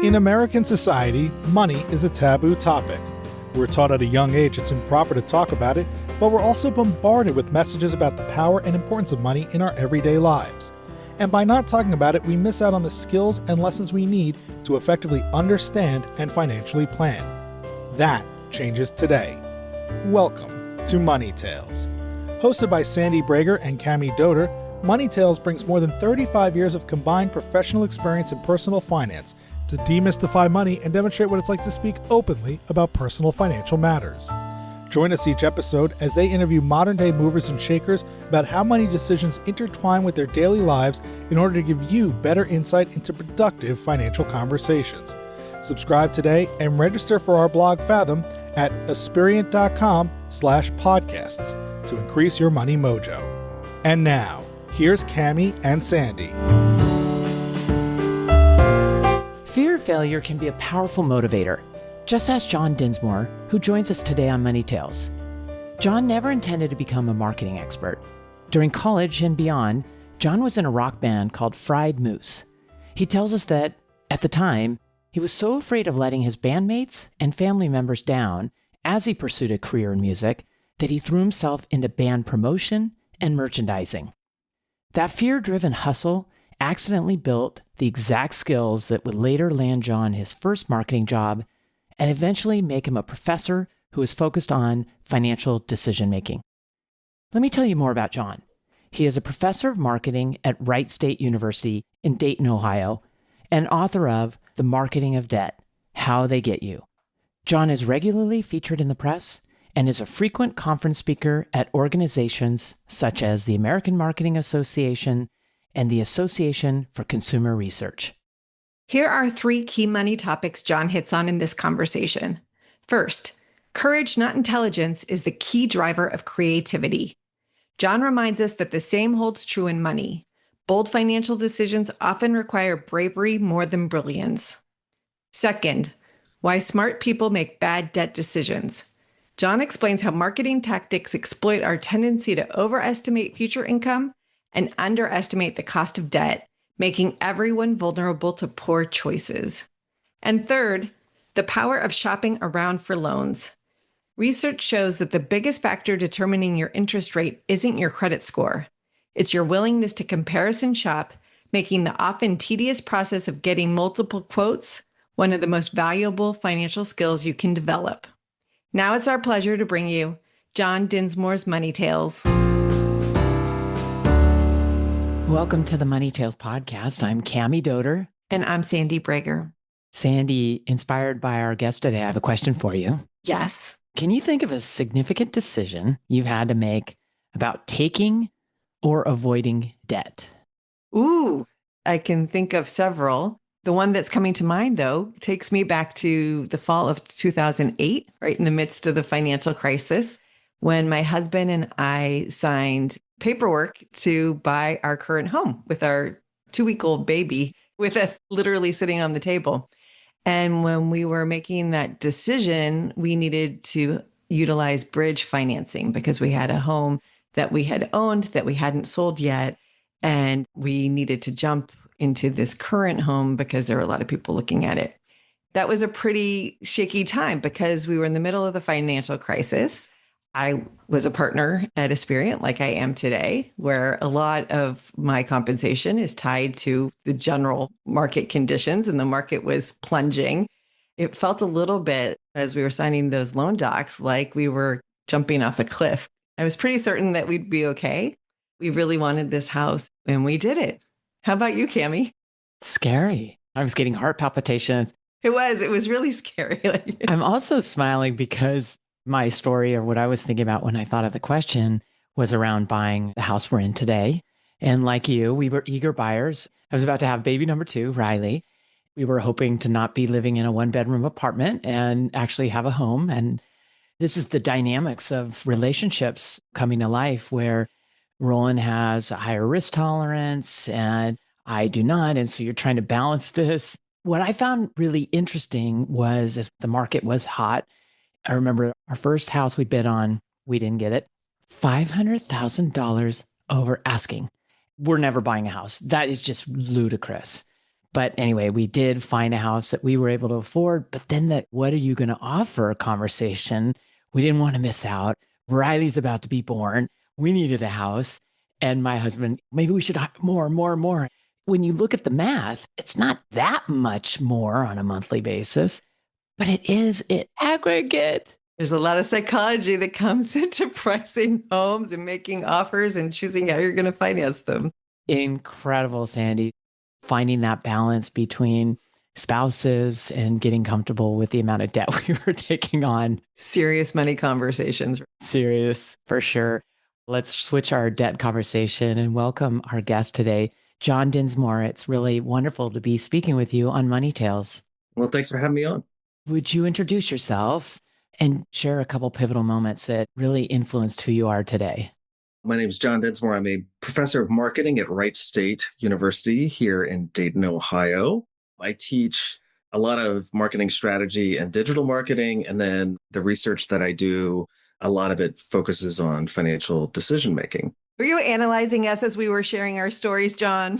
In American society, money is a taboo topic. We're taught at a young age it's improper to talk about it, but we're also bombarded with messages about the power and importance of money in our everyday lives. And by not talking about it, we miss out on the skills and lessons we need to effectively understand and financially plan. That changes today. Welcome to Money Tales. Hosted by Sandy Brager and Cami Doder, Money Tales brings more than 35 years of combined professional experience in personal finance to demystify money and demonstrate what it's like to speak openly about personal financial matters. Join us each episode as they interview modern-day movers and shakers about how money decisions intertwine with their daily lives in order to give you better insight into productive financial conversations. Subscribe today and register for our blog Fathom at aspiriant.com/podcasts to increase your money mojo. And now, here's Cami and Sandy. Fear of failure can be a powerful motivator. Just ask John Dinsmore, who joins us today on Money Tales. John never intended to become a marketing expert. During college and beyond, John was in a rock band called Fried Moose. He tells us that, at the time, he was so afraid of letting his bandmates and family members down as he pursued a career in music that he threw himself into band promotion and merchandising. That fear-driven hustle accidentally built the exact skills that would later land John his first marketing job and eventually make him a professor who is focused on financial decision-making. Let me tell you more about John. He is a professor of marketing at Wright State University in Dayton, Ohio, and author of The Marketing of Debt: How They Get You. John is regularly featured in the press and is a frequent conference speaker at organizations such as the American Marketing Association and the Association for Consumer Research. Here are 3 key money topics John hits on in this conversation. First, courage, not intelligence, is the key driver of creativity. John reminds us that the same holds true in money. Bold financial decisions often require bravery more than brilliance. Second, why smart people make bad debt decisions. John explains how marketing tactics exploit our tendency to overestimate future income and underestimate the cost of debt, making everyone vulnerable to poor choices. And third, the power of shopping around for loans. Research shows that the biggest factor determining your interest rate isn't your credit score. It's your willingness to comparison shop, making the often tedious process of getting multiple quotes one of the most valuable financial skills you can develop. Now it's our pleasure to bring you John Dinsmore's Money Tales. Welcome to the Money Tales podcast. I'm Cami Doder. And I'm Sandy Brager. Sandy, inspired by our guest today, I have a question for you. Yes. Can you think of a significant decision you've had to make about taking or avoiding debt? Ooh, I can think of several. The one that's coming to mind, though, takes me back to the fall of 2008, right in the midst of the financial crisis, when my husband and I signed paperwork to buy our current home with our 2-week-old baby with us literally sitting on the table. And when we were making that decision, we needed to utilize bridge financing because we had a home that we had owned that we hadn't sold yet. And we needed to jump into this current home because there were a lot of people looking at it. That was a pretty shaky time because we were in the middle of the financial crisis. I was a partner at Aspiriant like I am today, where a lot of my compensation is tied to the general market conditions, and the market was plunging. It felt a little bit, as we were signing those loan docs, like we were jumping off a cliff. I was pretty certain that we'd be okay. We really wanted this house, and we did it. How about you, Cami? Scary. I was getting heart palpitations. It was really scary. I'm also smiling because my story, or what I was thinking about when I thought of the question, was around buying the house we're in today. And like you, we were eager buyers. I was about to have baby number 2, Riley. We were hoping to not be living in a 1-bedroom apartment and actually have a home. And this is the dynamics of relationships coming to life, where Roland has a higher risk tolerance and I do not. And so you're trying to balance this. What I found really interesting was, as the market was hot, I remember our first house we bid on, we didn't get it. $500,000 over asking. We're never buying a house. That is just ludicrous. But anyway, we did find a house that we were able to afford. But then the what are you going to offer conversation, we didn't want to miss out. Riley's about to be born. We needed a house. And my husband, maybe we should more. When you look at the math, it's not that much more on a monthly basis, but it is in aggregate. There's a lot of psychology that comes into pricing homes and making offers and choosing how you're going to finance them. Incredible, Sandy. Finding that balance between spouses and getting comfortable with the amount of debt we were taking on. Serious money conversations. Serious, for sure. Let's switch our debt conversation and welcome our guest today, John Dinsmore. It's really wonderful to be speaking with you on Money Tales. Well, thanks for having me on. Would you introduce yourself and share a couple pivotal moments that really influenced who you are today? My name is John Dinsmore. I'm a professor of marketing at Wright State University here in Dayton, Ohio. I teach a lot of marketing strategy and digital marketing, and then the research that I do, a lot of it focuses on financial decision making. Were you analyzing us as we were sharing our stories, John?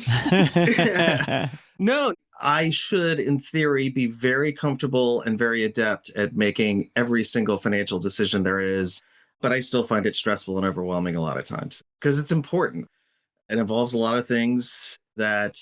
No, I should, in theory, be very comfortable and very adept at making every single financial decision there is, but I still find it stressful and overwhelming a lot of times because it's important. It involves a lot of things that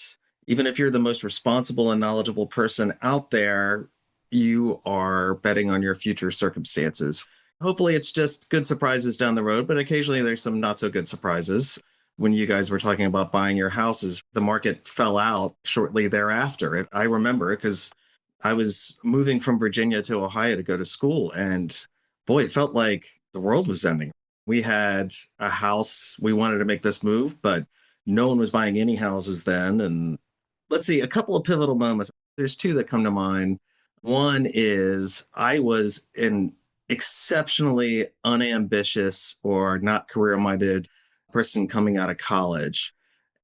even if you're the most responsible and knowledgeable person out there, you are betting on your future circumstances. Hopefully it's just good surprises down the road, but occasionally there's some not so good surprises. When you guys were talking about buying your houses, the market fell out shortly thereafter. I remember because I was moving from Virginia to Ohio to go to school, and boy, it felt like the world was ending. We had a house. We wanted to make this move, but no one was buying any houses then. And let's see, a couple of pivotal moments. There's two that come to mind. One is I was an exceptionally unambitious or not career-minded person coming out of college.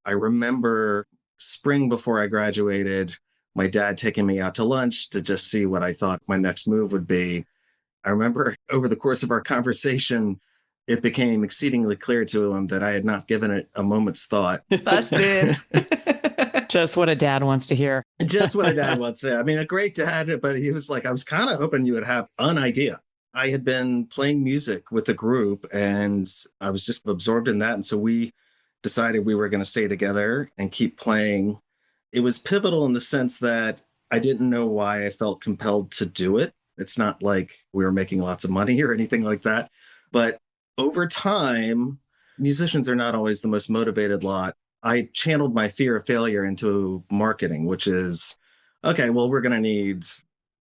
I remember spring before I graduated, my dad taking me out to lunch to just see what I thought my next move would be. I remember over the course of our conversation, it became exceedingly clear to him that I had not given it a moment's thought. Busted. Just what a dad wants to hear. Just what a dad wants to. I mean, a great dad, but he was like, I was kind of hoping you would have an idea. I had been playing music with a group and I was just absorbed in that. And so we decided we were going to stay together and keep playing. It was pivotal in the sense that I didn't know why I felt compelled to do it. It's not like we were making lots of money or anything like that. But over time, musicians are not always the most motivated lot. I channeled my fear of failure into marketing, which is, okay, well, we're going to need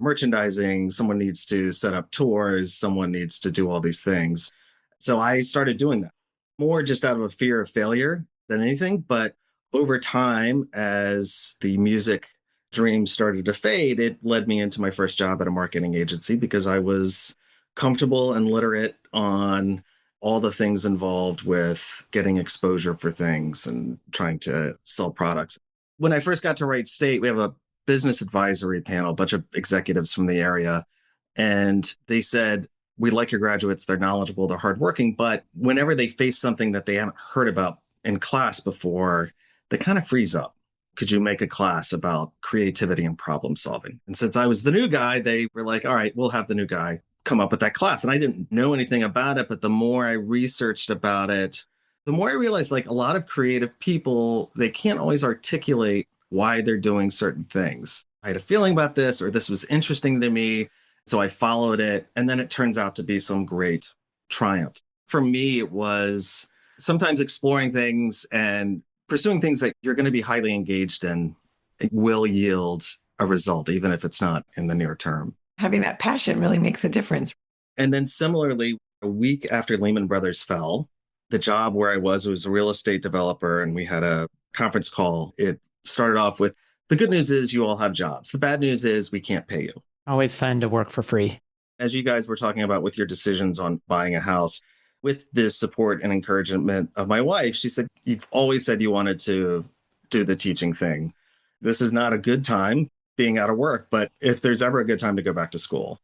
merchandising. Someone needs to set up tours. Someone needs to do all these things. So I started doing that more just out of a fear of failure than anything. But over time, as the music dream started to fade, it led me into my first job at a marketing agency because I was comfortable and literate on all the things involved with getting exposure for things and trying to sell products. When I first got to Wright State, we have a business advisory panel, a bunch of executives from the area. And they said, we like your graduates. They're knowledgeable, they're hardworking, but whenever they face something that they haven't heard about in class before, they kind of freeze up. Could you make a class about creativity and problem solving? And since I was the new guy, they were like, all right, we'll have the new guy come up with that class. And I didn't know anything about it, but the more I researched about it, the more I realized like a lot of creative people, they can't always articulate why they're doing certain things. I had a feeling about this, or this was interesting to me. So I followed it. And then it turns out to be some great triumph. For me, it was sometimes exploring things and pursuing things that you're going to be highly engaged in. It will yield a result, even if it's not in the near term. Having that passion really makes a difference. And then similarly, a week after Lehman Brothers fell, the job where I was a real estate developer, and we had a conference call. It started off with, the good news is you all have jobs. The bad news is we can't pay you. Always fun to work for free. As you guys were talking about with your decisions on buying a house, with the support and encouragement of my wife, she said, you've always said you wanted to do the teaching thing. This is not a good time being out of work, but if there's ever a good time to go back to school.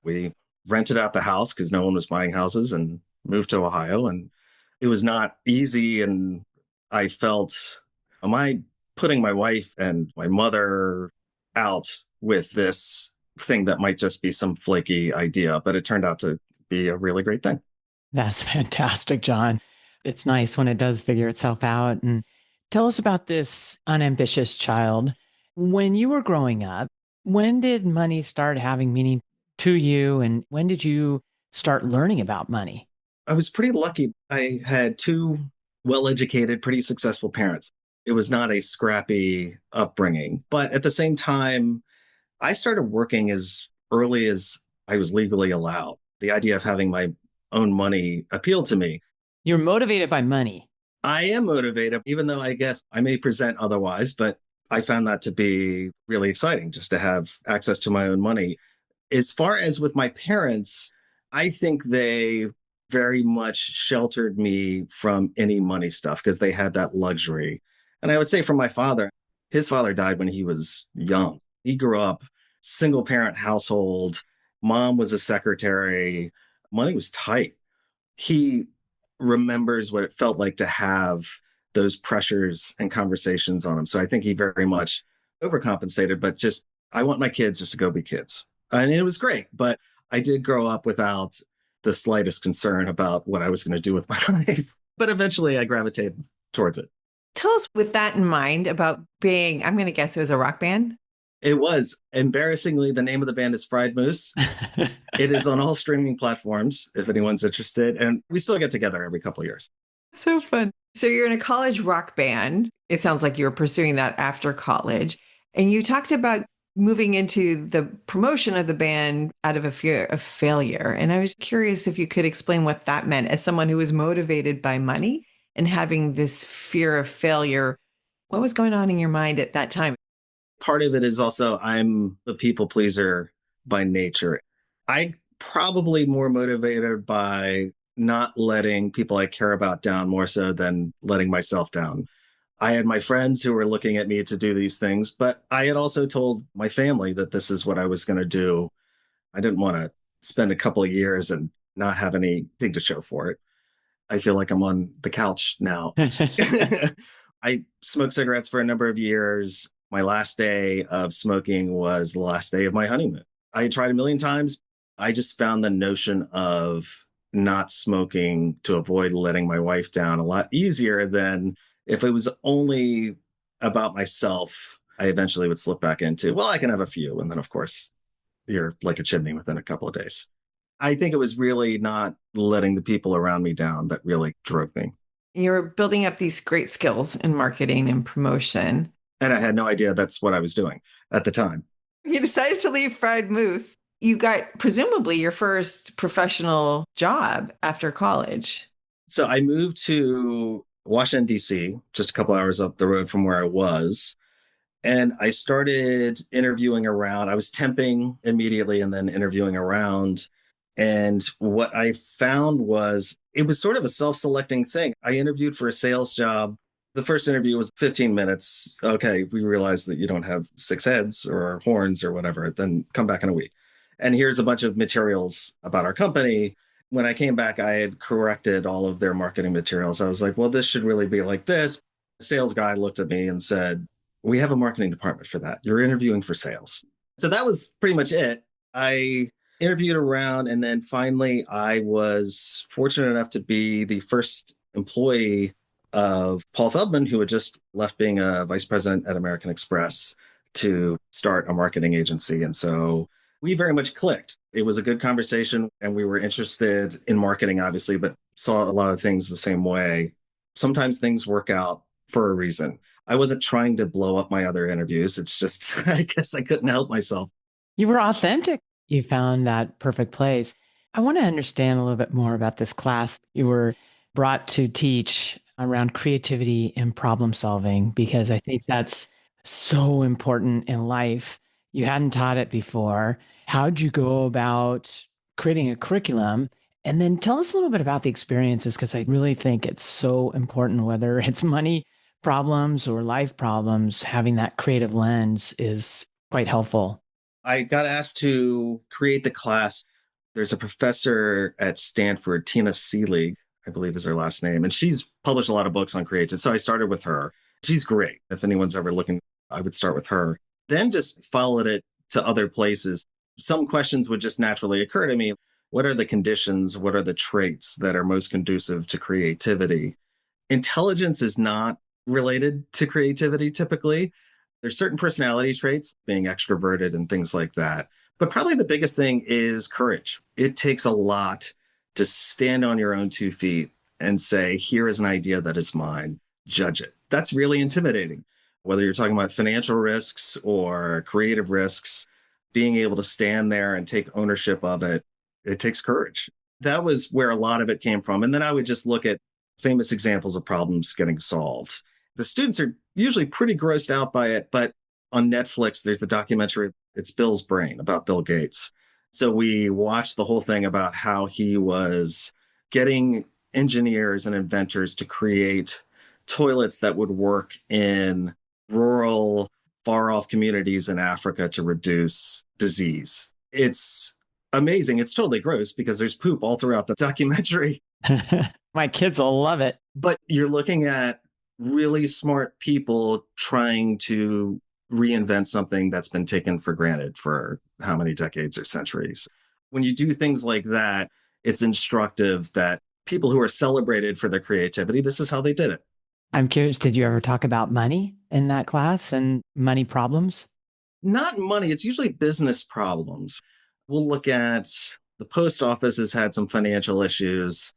We rented out the house because no one was buying houses and moved to Ohio. And it was not easy. And I felt my putting my wife and my mother out with this thing that might just be some flaky idea, but it turned out to be a really great thing. That's fantastic, John. It's nice when it does figure itself out. And tell us about this unambitious child. When you were growing up, when did money start having meaning to you? And when did you start learning about money? I was pretty lucky. I had two well-educated, pretty successful parents. It was not a scrappy upbringing, but at the same time, I started working as early as I was legally allowed. The idea of having my own money appealed to me. You're motivated by money. I am motivated, even though I guess I may present otherwise, but I found that to be really exciting just to have access to my own money. As far as with my parents, I think they very much sheltered me from any money stuff because they had that luxury. And I would say for my father, his father died when he was young. He grew up single parent household. Mom was a secretary. Money was tight. He remembers what it felt like to have those pressures and conversations on him. So I think he very much overcompensated, but just, I want my kids just to go be kids. And it was great, but I did grow up without the slightest concern about what I was going to do with my life. But eventually I gravitated towards it. Tell us with that in mind about being, I'm going to guess it was a rock band. It was. Embarrassingly, the name of the band is Fried Moose. It is on all streaming platforms if anyone's interested. And we still get together every couple of years. So fun. So you're in a college rock band. It sounds like you were pursuing that after college. And you talked about moving into the promotion of the band out of a fear of failure. And I was curious if you could explain what that meant as someone who was motivated by money and having this fear of failure. What was going on in your mind at that time? Part of it is also I'm a people pleaser by nature. I probably more motivated by not letting people I care about down more so than letting myself down. I had my friends who were looking at me to do these things, but I had also told my family that this is what I was going to do. I didn't want to spend a couple of years and not have anything to show for it. I feel like I'm on the couch now. I smoked cigarettes for a number of years. My last day of smoking was the last day of my honeymoon. I tried a million times. I just found the notion of not smoking to avoid letting my wife down a lot easier than if it was only about myself. I eventually would slip back into, well, I can have a few. And then, of course, you're like a chimney within a couple of days. I think it was really not letting the people around me down that really drove me. You're building up these great skills in marketing and promotion. And I had no idea that's what I was doing at the time. You decided to leave Fried Moose. You got presumably your first professional job after college. So I moved to Washington, D.C., just a couple hours up the road from where I was. And I started interviewing around. I was temping immediately and then interviewing around. And what I found was it was sort of a self-selecting thing. I interviewed for a sales job. The first interview was 15 minutes. Okay, we realized that you don't have 6 heads or horns or whatever, then come back in a week. And here's a bunch of materials about our company. When I came back, I had corrected all of their marketing materials. I was like, well, this should really be like this. The sales guy looked at me and said, we have a marketing department for that. You're interviewing for sales. So that was pretty much it. I interviewed around, and then finally I was fortunate enough to be the first employee of Paul Feldman, who had just left being a vice president at American Express to start a marketing agency. And so we very much clicked. It was a good conversation, and we were interested in marketing, obviously, but saw a lot of things the same way. Sometimes things work out for a reason. I wasn't trying to blow up my other interviews. It's just, I guess I couldn't help myself. You were authentic. You found that perfect place. I want to understand a little bit more about this class you were brought to teach around creativity and problem solving, because I think that's so important in life. You hadn't taught it before. How'd you go about creating a curriculum? And then tell us a little bit about the experiences, because I really think it's so important, whether it's money problems or life problems, having that creative lens is quite helpful. I got asked to create the class. There's a professor at Stanford, Tina Seelig, I believe is her last name, and she's published a lot of books on creative. So I started with her. She's great. If anyone's ever looking, I would start with her. Then just followed it to other places. Some questions would just naturally occur to me. What are the conditions? What are the traits that are most conducive to creativity? Intelligence is not related to creativity typically. There's certain personality traits, being extroverted and things like that. But probably the biggest thing is courage. It takes a lot to stand on your own 2 feet and say, here is an idea that is mine, judge it. That's really intimidating. Whether you're talking about financial risks or creative risks, being able to stand there and take ownership of it, it takes courage. That was where a lot of it came from. And then I would just look at famous examples of problems getting solved. The students are usually pretty grossed out by it, but on Netflix, there's a documentary, it's Bill's Brain, about Bill Gates. So we watched the whole thing about how he was getting engineers and inventors to create toilets that would work in rural, far off communities in Africa to reduce disease. It's amazing. It's totally gross because there's poop all throughout the documentary. My kids will love it. But you're looking at really smart people trying to reinvent something that's been taken for granted for how many decades or centuries. When you do things like that, it's instructive that people who are celebrated for their creativity, this is how they did it. I'm curious, did you ever talk about money in that class and money problems? Not money, it's usually business problems. We'll look at the post office has had some financial issues.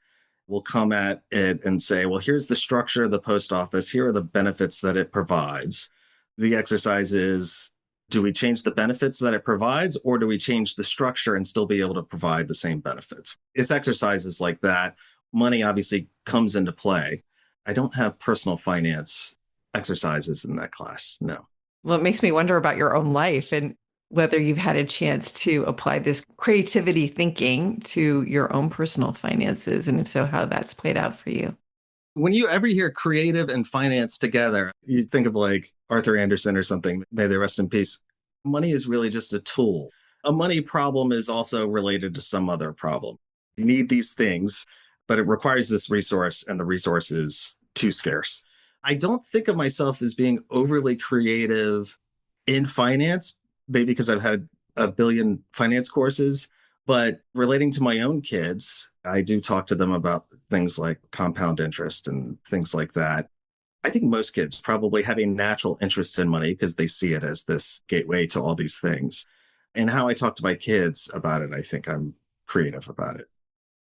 We'll come at it and say, well, here's the structure of the post office. Here are the benefits that it provides. The exercise is, do we change the benefits that it provides, or do we change the structure and still be able to provide the same benefits? It's exercises like that. Money obviously comes into play. I don't have personal finance exercises in that class, no. Well, it makes me wonder about your own life and whether you've had a chance to apply this creativity thinking to your own personal finances, and if so, how that's played out for you. When you ever hear creative and finance together, you think of like Arthur Anderson or something, may they rest in peace. Money is really just a tool. A money problem is also related to some other problem. You need these things, but it requires this resource, and the resource is too scarce. I don't think of myself as being overly creative in finance, maybe because I've had a billion finance courses, but relating to my own kids, I do talk to them about things like compound interest and things like that. I think most kids probably have a natural interest in money because they see it as this gateway to all these things. And how I talk to my kids about it, I think I'm creative about it.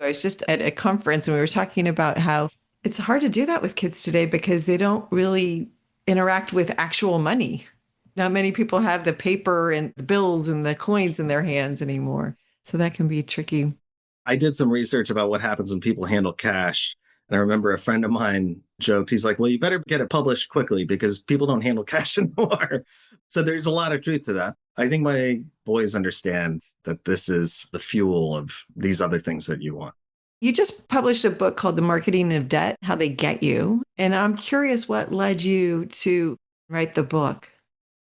I was just at a conference and we were talking about how it's hard to do that with kids today because they don't really interact with actual money. Not many people have the paper and the bills and the coins in their hands anymore. So that can be tricky. I did some research about what happens when people handle cash. And I remember a friend of mine joked, he's like, well, you better get it published quickly because people don't handle cash anymore. So there's a lot of truth to that. I think my boys understand that this is the fuel of these other things that you want. You just published a book called The Marketing of Debt, How They Get You. And I'm curious what led you to write the book.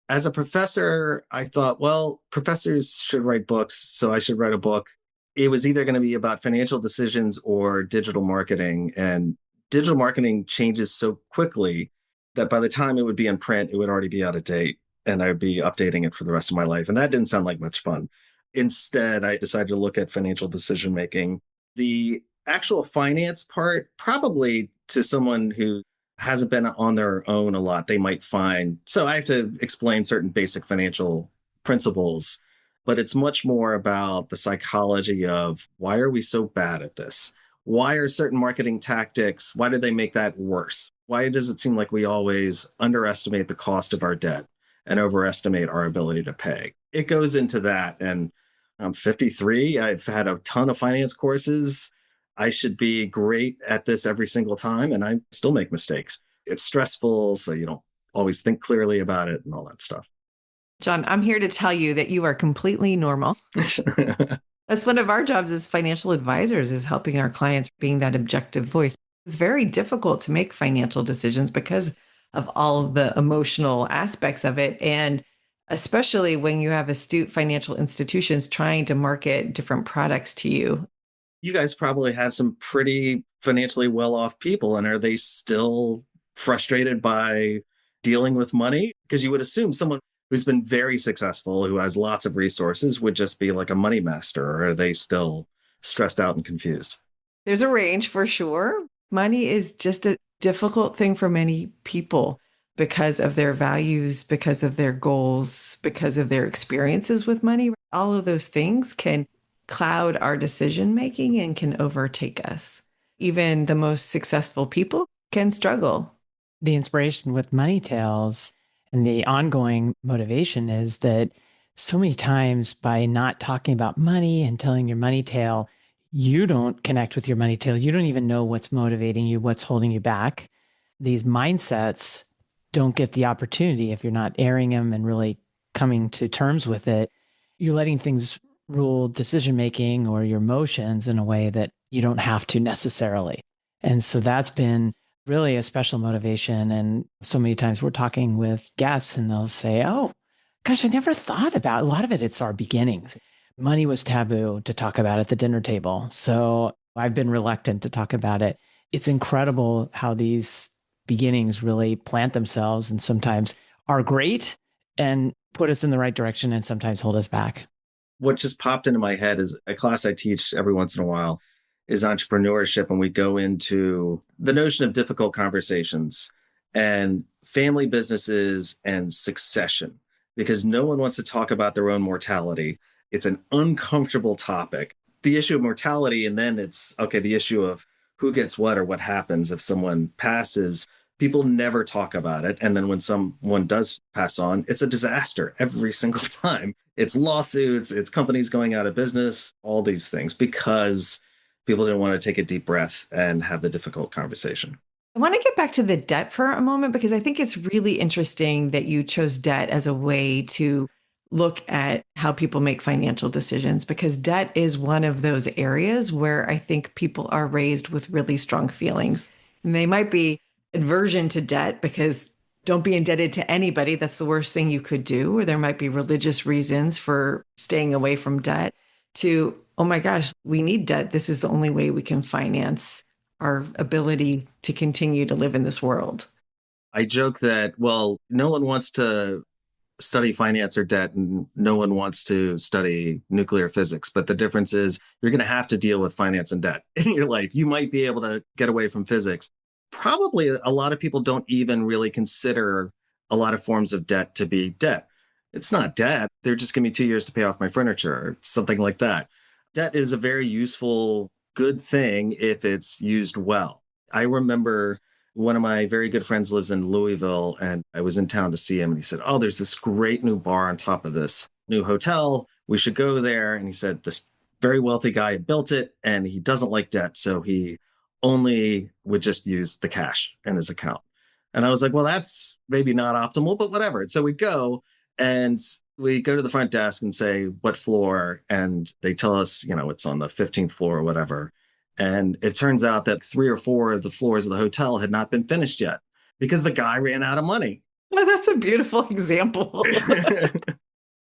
As a professor, I thought, well, professors should write books, so I should write a book. It was either going to be about financial decisions or digital marketing. And digital marketing changes so quickly that by the time it would be in print, it would already be out of date and I'd be updating it for the rest of my life. And that didn't sound like much fun. Instead, I decided to look at financial decision making. The actual finance part, probably to someone who hasn't been on their own a lot, they might find. So I have to explain certain basic financial principles, but it's much more about the psychology of why are we so bad at this? Why are certain marketing tactics, why do they make that worse? Why does it seem like we always underestimate the cost of our debt and overestimate our ability to pay? It goes into that. And I'm 53. I've had a ton of finance courses. I should be great at this every single time, and I still make mistakes. It's stressful, so you don't always think clearly about it and all that stuff. John, I'm here to tell you that you are completely normal. That's one of our jobs as financial advisors, is helping our clients being that objective voice. It's very difficult to make financial decisions because of all of the emotional aspects of it. And especially when you have astute financial institutions trying to market different products to you. You guys probably have some pretty financially well-off people, and are they still frustrated by dealing with money, because you would assume someone who's been very successful, who has lots of resources, would just be like a money master, or are they still stressed out and confused? There's a range for sure. Money is just a difficult thing for many people because of their values, because of their goals, because of their experiences with money. All of those things can cloud our decision making and can overtake us. Even the most successful people can struggle. The inspiration with Money Tales and the ongoing motivation is that so many times by not talking about money and telling your money tale, you don't connect with your money tale. You don't even know what's motivating you, what's holding you back. These mindsets don't get the opportunity if you're not airing them and really coming to terms with it. You're letting things rule decision making or your emotions in a way that you don't have to necessarily. And so that's been really a special motivation. And so many times we're talking with guests and they'll say, oh, gosh, I never thought about a lot of it. It's our beginnings. Money was taboo to talk about at the dinner table. So I've been reluctant to talk about it. It's incredible how these beginnings really plant themselves and sometimes are great and put us in the right direction and sometimes hold us back. What just popped into my head is a class I teach every once in a while is entrepreneurship. And we go into the notion of difficult conversations and family businesses and succession, because no one wants to talk about their own mortality. It's an uncomfortable topic. The issue of mortality, and then it's, okay, the issue of who gets what or what happens if someone passes. People never talk about it. And then when someone does pass on, it's a disaster every single time. It's lawsuits, it's companies going out of business, all these things, because people didn't want to take a deep breath and have the difficult conversation. I want to get back to the debt for a moment because I think it's really interesting that you chose debt as a way to look at how people make financial decisions, because debt is one of those areas where I think people are raised with really strong feelings. And they might be aversion to debt because don't be indebted to anybody. That's the worst thing you could do. Or there might be religious reasons for staying away from debt to, oh my gosh, we need debt. This is the only way we can finance our ability to continue to live in this world. I joke that, well, no one wants to study finance or debt, and no one wants to study nuclear physics. But the difference is you're going to have to deal with finance and debt in your life. You might be able to get away from physics. Probably a lot of people don't even really consider a lot of forms of debt to be debt. It's not debt. They're just giving me 2 years to pay off my furniture or something like that. Debt is a very useful, good thing if it's used well. I remember one of my very good friends lives in Louisville, and I was in town to see him. And he said, oh, there's this great new bar on top of this new hotel. We should go there. And he said, this very wealthy guy built it, and he doesn't like debt. So he only would just use the cash in his account. And I was like, well, that's maybe not optimal, but whatever. And so we go and we go to the front desk and say, what floor? And they tell us, it's on the 15th floor or whatever. And it turns out that 3 or 4 of the floors of the hotel had not been finished yet because the guy ran out of money. Oh, that's a beautiful example.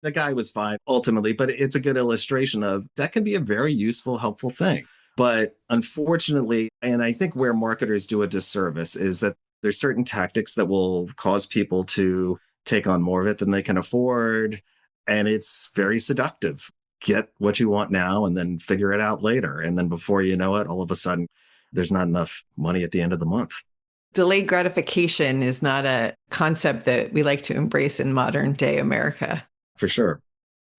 The guy was fine ultimately, but it's a good illustration of that can be a very useful, helpful thing. But unfortunately, and I think where marketers do a disservice is that there's certain tactics that will cause people to take on more of it than they can afford. And it's very seductive. Get what you want now and then figure it out later. And then before you know it, all of a sudden, there's not enough money at the end of the month. Delayed gratification is not a concept that we like to embrace in modern day America. For sure.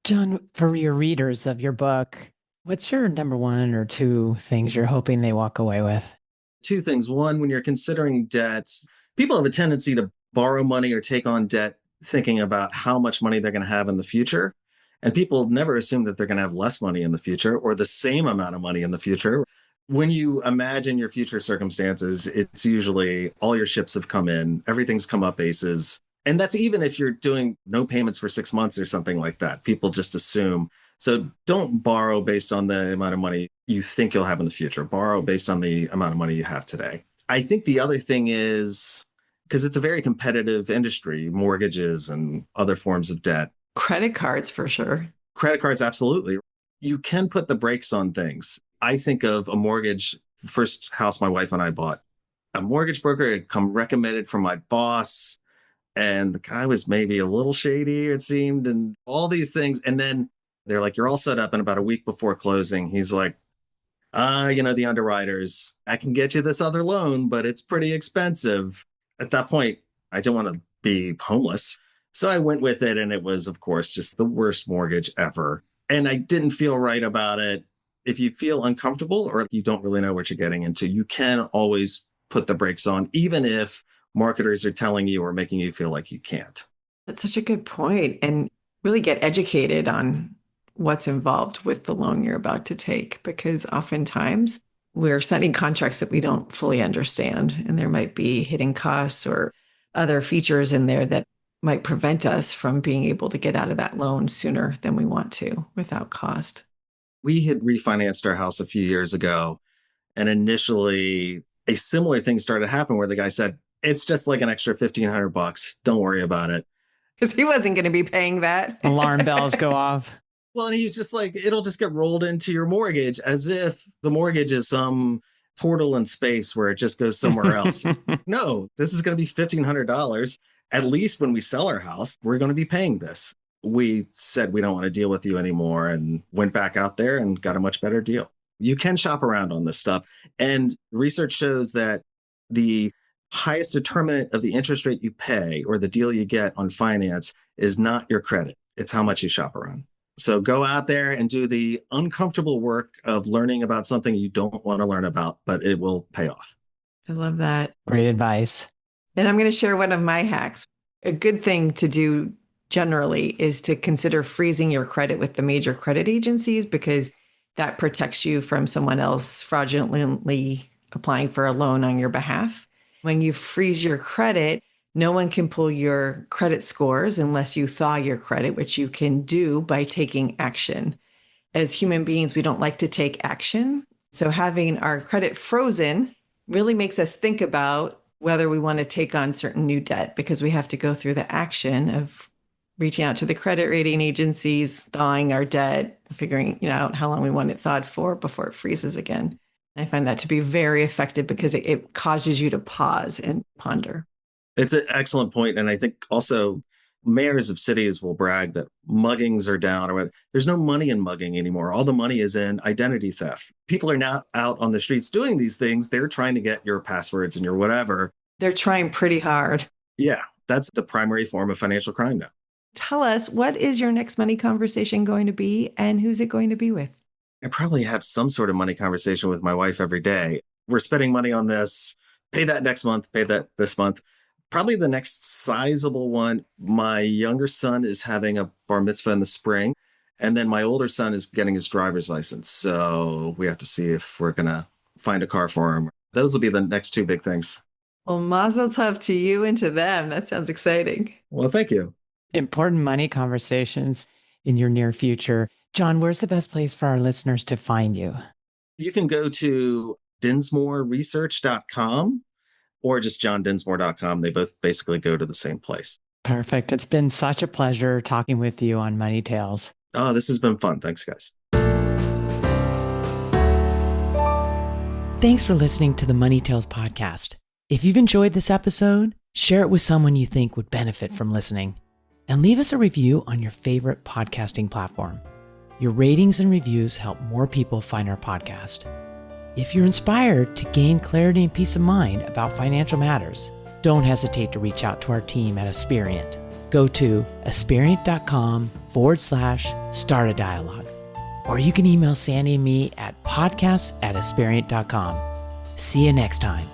John, for your readers of your book, what's your number 1 or 2 things you're hoping they walk away with? 2 things. One, when you're considering debt, people have a tendency to borrow money or take on debt thinking about how much money they're going to have in the future. And people never assume that they're going to have less money in the future or the same amount of money in the future. When you imagine your future circumstances, it's usually all your ships have come in, everything's come up aces. And that's even if you're doing no payments for 6 months or something like that. People just assume. So don't borrow based on the amount of money you think you'll have in the future. Borrow based on the amount of money you have today. I think the other thing is, because it's a very competitive industry, mortgages and other forms of debt. Credit cards, for sure. Credit cards, absolutely. You can put the brakes on things. I think of a mortgage, the first house my wife and I bought. A mortgage broker had come recommended from my boss. And the guy was maybe a little shady, it seemed, and all these things. And then they're like, you're all set up. And about a week before closing, he's like, the underwriters, I can get you this other loan, but it's pretty expensive. At that point, I didn't want to be homeless. So I went with it. And it was, of course, just the worst mortgage ever. And I didn't feel right about it. If you feel uncomfortable or you don't really know what you're getting into, you can always put the brakes on, even if marketers are telling you or making you feel like you can't. That's such a good point. And really get educated on what's involved with the loan you're about to take, because oftentimes we're signing contracts that we don't fully understand. And there might be hidden costs or other features in there that might prevent us from being able to get out of that loan sooner than we want to without cost. We had refinanced our house a few years ago. And initially, a similar thing started to happen where the guy said, it's just like an extra $1,500. Don't worry about it. Because he wasn't going to be paying that. Alarm bells go off. Well, and he was just like, it'll just get rolled into your mortgage, as if the mortgage is some portal in space where it just goes somewhere else. No, this is going to be $1,500. At least when we sell our house, we're going to be paying this. We said we don't want to deal with you anymore and went back out there and got a much better deal. You can shop around on this stuff. And research shows that the highest determinant of the interest rate you pay or the deal you get on finance is not your credit. It's how much you shop around. So go out there and do the uncomfortable work of learning about something you don't want to learn about, but it will pay off. I love that. Great advice. And I'm going to share one of my hacks. A good thing to do generally is to consider freezing your credit with the major credit agencies, because that protects you from someone else fraudulently applying for a loan on your behalf. When you freeze your credit, no one can pull your credit scores unless you thaw your credit, which you can do by taking action. As human beings, we don't like to take action. So having our credit frozen really makes us think about whether we want to take on certain new debt, because we have to go through the action of reaching out to the credit rating agencies, thawing our debt, figuring out how long we want it thawed for before it freezes again. I find that to be very effective because it causes you to pause and ponder. It's an excellent point. And I think also mayors of cities will brag that muggings are down, or there's no money in mugging anymore. All the money is in identity theft. People are not out on the streets doing these things. They're trying to get your passwords and your whatever. They're trying pretty hard. Yeah, that's the primary form of financial crime now. Tell us, what is your next money conversation going to be, and who's it going to be with? I probably have some sort of money conversation with my wife every day. We're spending money on this. Pay that next month. Pay that this month. Probably the next sizable one. My younger son is having a bar mitzvah in the spring. And then my older son is getting his driver's license. So we have to see if we're going to find a car for him. Those will be the next two big things. Well, mazel tov to you and to them. That sounds exciting. Well, thank you. Important money conversations in your near future. John, where's the best place for our listeners to find you? You can go to dinsmoreresearch.com or just johndinsmore.com. They both basically go to the same place. Perfect. It's been such a pleasure talking with you on Money Tales. Oh, this has been fun. Thanks, guys. Thanks for listening to the Money Tales podcast. If you've enjoyed this episode, share it with someone you think would benefit from listening. And leave us a review on your favorite podcasting platform. Your ratings and reviews help more people find our podcast. If you're inspired to gain clarity and peace of mind about financial matters, don't hesitate to reach out to our team at Asperient. Go to asperient.com/start a dialogue. Or you can email Sandy and me at podcasts@asperient.com. See you next time.